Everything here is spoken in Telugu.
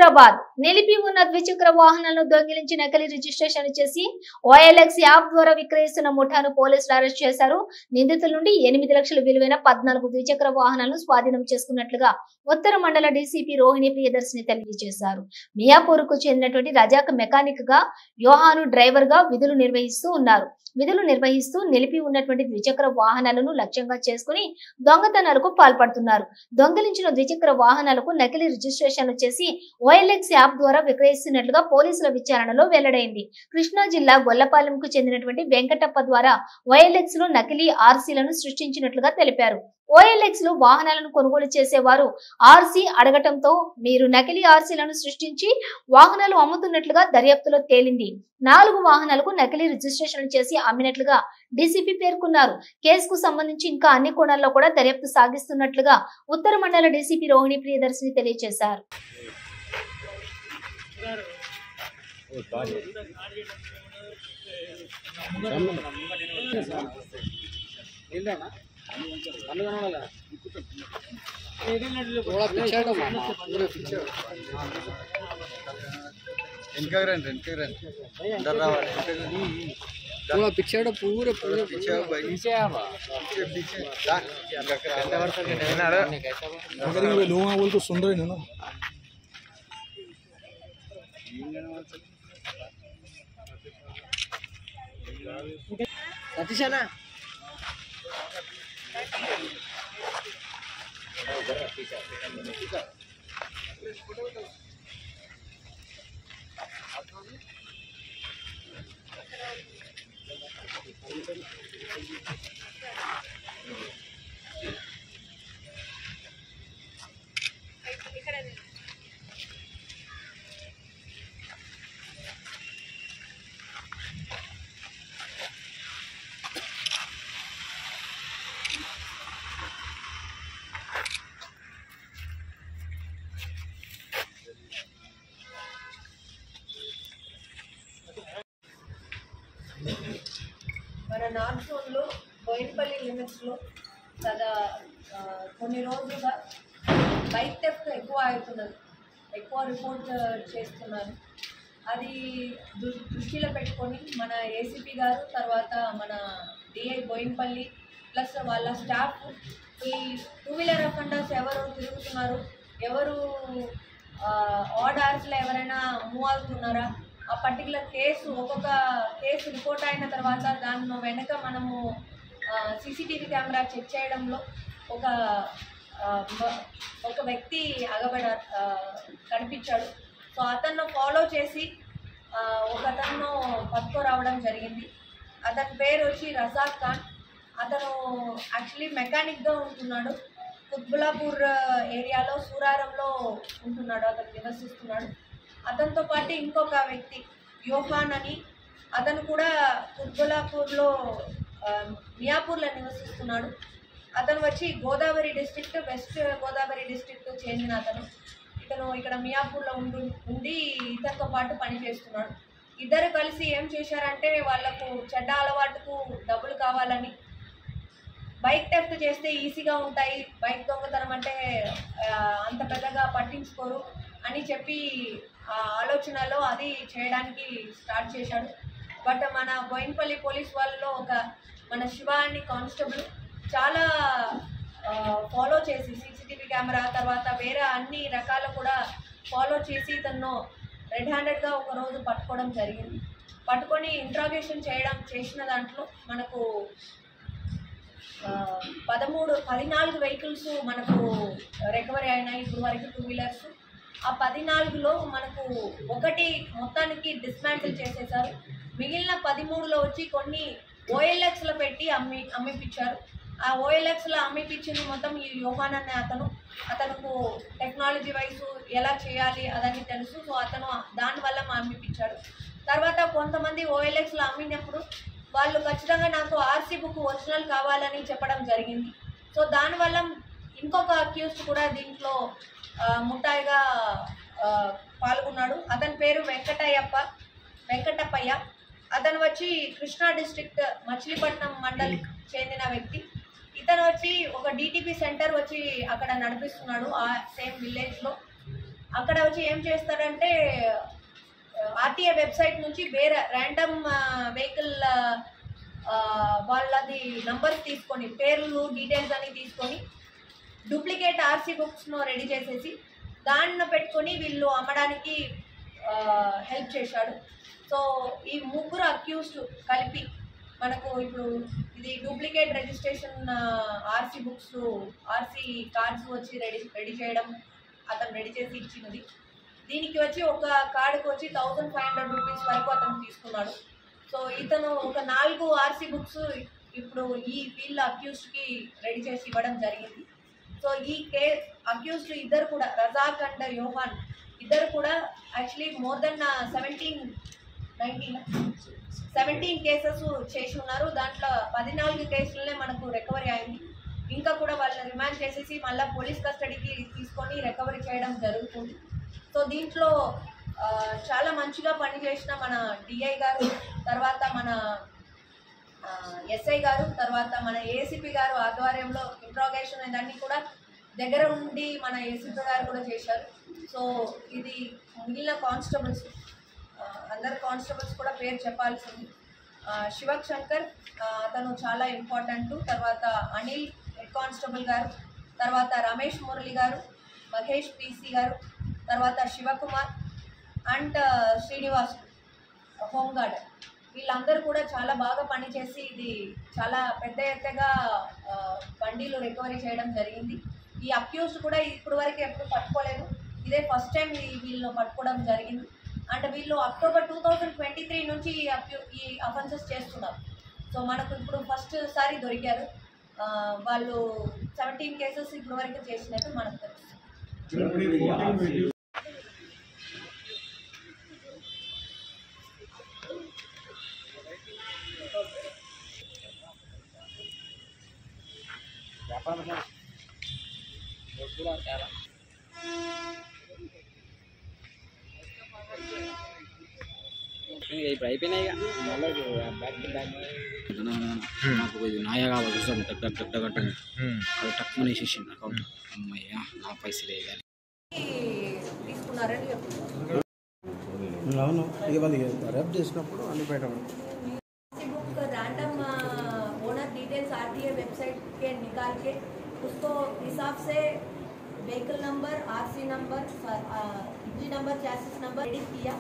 హైదరాబాద్ నిలిపి ఉన్న ద్విచక్ర వాహనాలను దొంగిలించి నకిలీ రిజిస్ట్రేషన్ చేసి OLX యాప్ ద్వారా విక్రయిస్తున్న ముఠాను పోలీసులు అరెస్ట్ చేశారు. నిందితుల నుండి 8 లక్షల విలువైన 14 ద్విచక్ర వాహనాలను స్వాధీనం చేసుకున్నట్లుగా ఉత్తర మండల డీసీపీ రోహిణి ప్రియదర్శిని తెలియజేశారు. మియాపూర్ కు చెందినటువంటి రజాక్ మెకానిక్ గా యోహాను డ్రైవర్ గా విధులు నిర్వహిస్తూ నిలిపి ఉన్నటువంటి ద్విచక్ర వాహనాలను లక్ష్యంగా చేసుకుని దొంగతనాలకు పాల్పడుతున్నారు. దొంగిలించిన ద్విచక్ర వాహనాలకు నకిలీ రిజిస్ట్రేషన్లు చేసి OLX యాప్ ద్వారా విక్రయిస్తున్నట్లుగా పోలీసుల విచారణలో వెల్లడైంది. కృష్ణా జిల్లా గొల్లపాలెంకు చెందినటువంటి వెంకటప్ప ద్వారా OLX లో నకిలీ ఆర్సీలను సృష్టించినట్లుగా తెలిపారు. OLX లో వాహనాలను కొనుగోలు చేసేవారు ఆర్సీ అడగటంతో మీరు నకిలీ ఆర్సీలను సృష్టించి వాహనాలు అమ్ముతున్నట్లుగా దర్యాప్తులో తేలింది. 4 వాహనాలకు నకిలీ రిజిస్ట్రేషన్లు చేసి అమ్మినట్లుగా డీసీపీ పేర్కొన్నారు. కేసుకు సంబంధించి ఇంకా అన్ని కోణాల్లో కూడా దర్యాప్తు సాగిస్తున్నట్లుగా ఉత్తర మండల డీసీపీ రోహిణి ప్రియదర్శిని తెలియజేశారు. पूरा पीछे पूरे पूरे पीछे पीछे लोग बोल तो सुन रहे हैं ना। सतीश है ना మన నార్త్ జోన్లో బోయినపల్లి లిమిట్స్లో గత కొన్ని రోజులుగా బైక్ థెఫ్ట్ ఎక్కువ అవుతున్నది, ఎక్కువ రిపోర్ట్ చేస్తున్నారు. అది దృష్టిలో పెట్టుకొని మన ఏసీపీ గారు తర్వాత మన డిఐ బోయినపల్లి ప్లస్ వాళ్ళ స్టాఫ్ ఈ 2 వీలర్ అఫెండర్స్ ఎవరు తిరుగుతున్నారు, ఎవరు ఆడ్ అవర్స్లో ఎవరైనా మూవ్ అవుతున్నారా, ఆ పర్టికులర్ కేసు ఒక్కొక్క కేసు రిపోర్ట్ అయిన తర్వాత దాని వెనక మనము సీసీటీవీ కెమెరా చెక్ చేయడంలో ఒక వ్యక్తి కనిపించాడు. సో అతను ఫాలో చేసి ఒకతను పట్టుకురావడం జరిగింది. అతని పేరు వచ్చి రజాక్ ఖాన్. అతను యాక్చువల్లీ మెకానిక్గా ఉంటున్నాడు. కుత్బులాపూర్ ఏరియాలో సూరారంలో ఉంటున్నాడు, అతను నివసిస్తున్నాడు. అతనితో పాటు ఇంకొక వ్యక్తి యోహాన్ అని, అతను కూడా కుత్బులాపూర్లో మియాపూర్లో నివసిస్తున్నాడు. అతను వచ్చి Godavari district, west Godavari district చెందిన ఇతను ఇక్కడ మియాపూర్లో ఉండి ఇతనితో పాటు పనిచేస్తున్నాడు. ఇద్దరు కలిసి ఏం చేశారంటే వాళ్ళకు చెడ్డ అలవాటుకు డబ్బులు కావాలని బైక్ థెఫ్ట్ చేస్తే ఈజీగా ఉంటాయి, బైక్ దొంగతనం అంటే అంత పెద్దగా పట్టించుకోరు అని చెప్పి ఆ ఆలోచనలో అది చేయడానికి స్టార్ట్ చేశాడు. బట్ మన బోయినపల్లి పోలీస్ వాళ్ళలో మన శివ అని కానిస్టేబుల్ చాలా ఫాలో చేసి సీసీటీవీ కెమెరా తర్వాత వేరే అన్ని రకాలు కూడా ఫాలో చేసి తను రెడ్ హ్యాండెడ్గా ఒకరోజు పట్టుకోవడం జరిగింది. పట్టుకొని ఇంట్రాగేషన్ చేసిన దాంట్లో మనకు 14 వెహికల్స్ మనకు రికవరీ అయినాయి ఇప్పుడు వరకు, 2 వీలర్స్. ఆ 14లో మనకు ఒకటి మొత్తానికి డిస్మాంటిల్ చేసేసారు. మిగిలిన 13లో వచ్చి కొన్ని OLXలో పెట్టి అమ్మిపించారు. ఆ OLXలో అమ్మిపించింది మొత్తం ఈ యోహాన్ అనే అతనుకు టెక్నాలజీ వైజ్ ఎలా చేయాలి అదని తెలుసు. సో అతను దానివల్ల అమ్మిపించాడు. తర్వాత కొంతమంది OLXలో అమ్మినప్పుడు వాళ్ళు ఖచ్చితంగా నాకు ఆర్సీ బుక్ ఒరిజినల్ కావాలని చెప్పడం జరిగింది. సో దానివల్ల ఇంకొక అక్యూజ్డ్ కూడా దీంట్లో ముఠాయిగా పాల్గొన్నాడు. అతని పేరు వెంకటప్పయ్య. అతను వచ్చి కృష్ణా డిస్ట్రిక్ట్ మచిలీపట్నం మండల్ చెందిన వ్యక్తి. ఇతను వచ్చి ఒక DTP సెంటర్ వచ్చి అక్కడ నడిపిస్తున్నాడు ఆ సేమ్ విలేజ్లో. అక్కడ వచ్చి ఏం చేస్తాడంటే ఆర్టీఏ వెబ్సైట్ నుంచి వేరే ర్యాండమ్ వెహికల్ వాళ్ళది నంబర్స్ తీసుకొని పేర్లు డీటెయిల్స్ అని తీసుకొని డూప్లికేట్ ఆర్సీ బుక్స్ను రెడీ చేసేసి దాన్ని పెట్టుకొని వీళ్ళు అమ్మడానికి హెల్ప్ చేశాడు. సో ఈ ముగ్గురు అక్యూజ్డ్ కలిపి మనకు ఇప్పుడు ఇది duplicate registration RC books RC cards వచ్చి రెడీ చేయడం అతను రెడీ చేసి ఇచ్చినది. దీనికి వచ్చి ఒక కార్డుకి వచ్చి 1500 రూపీస్ వరకు అతను తీసుకున్నాడు. సో ఇతను ఒక 4 ఆర్సీ బుక్స్ ఇప్పుడు వీళ్ళ అక్యూజ్డ్కి రెడీ చేసి ఇవ్వడం జరిగింది. సో ఈ అక్యూజ్డ్ ఇద్దరు కూడా రజాక్ అండ్ యోహాన్ ఇద్దరు కూడా యాక్చువల్లీ మోర్ దెన్ 17 కేసెస్ చేసి ఉన్నారు. దాంట్లో 14 కేసులనే మనకు రికవరీ అయింది. ఇంకా కూడా వాళ్ళని రిమాండ్ చేసేసి మళ్ళీ పోలీస్ కస్టడీకి తీసుకొని రికవరీ చేయడం జరుగుతుంది. సో దీంట్లో చాలా మంచిగా పనిచేసిన మన డిఐ గారు, తర్వాత మన ఎస్ఐ గారు, తర్వాత మన ఏసీపీ గారు ఆధ్వర్యంలో ఇంట్రాగేషన్ ఇవన్నీ కూడా దగ్గర ఉండి మన ఏసీపీ గారు కూడా చేశారు. సో ఇది మిగిలిన కానిస్టేబుల్స్ అందరు కానిస్టేబుల్స్ కూడా పేరు చెప్పాల్సింది. శివక్ శంకర్ అతను చాలా ఇంపార్టెంట్, తర్వాత అనిల్ హెడ్ కానిస్టేబుల్ గారు, తర్వాత రమేష్ మురళి గారు, మహేష్ పీసీ గారు, తర్వాత శివకుమార్ అండ్ శ్రీనివాస్ హోంగార్డ్ వీళ్ళందరూ కూడా చాలా బాగా పనిచేసి ఇది చాలా పెద్ద ఎత్తుగా బండిలు రికవరీ చేయడం జరిగింది. ఈ అక్యూజ్డ్ కూడా ఇప్పటి వరకు ఎప్పుడు పట్టుకోలేదు, ఇదే ఫస్ట్ టైం వీళ్ళు పట్టుకోవడం జరిగింది. అంటే వీళ్ళు అక్టోబర్ 2023 నుంచి ఈ అఫెన్సెస్ చేస్తున్నారు. సో మనకు ఇప్పుడు ఫస్ట్ సారి దొరికారు. వాళ్ళు 17 కేసెస్ ఇప్పటి వరకు చేసినట్టు మనకు తెలుస్తుంది. ఇప్పుడు అయిపోయినాయి నాకు ఇది నాయా కావాలి చూసాను టక్ టక్ టక్ టక్ అంటుంది అది టక్ మనీ వేసేసింది అకౌంట్. అమ్మయ్యా నా పైసలు వేయాలి తీసుకున్నారని చెప్తున్నారు. అవును ఇక వాళ్ళకి రేపు చేసినప్పుడు అన్ని బయట book random owner details RTA website के निकाल के उसको हिसाब से vehicle number, RC number, engine number, chassis number edit किया.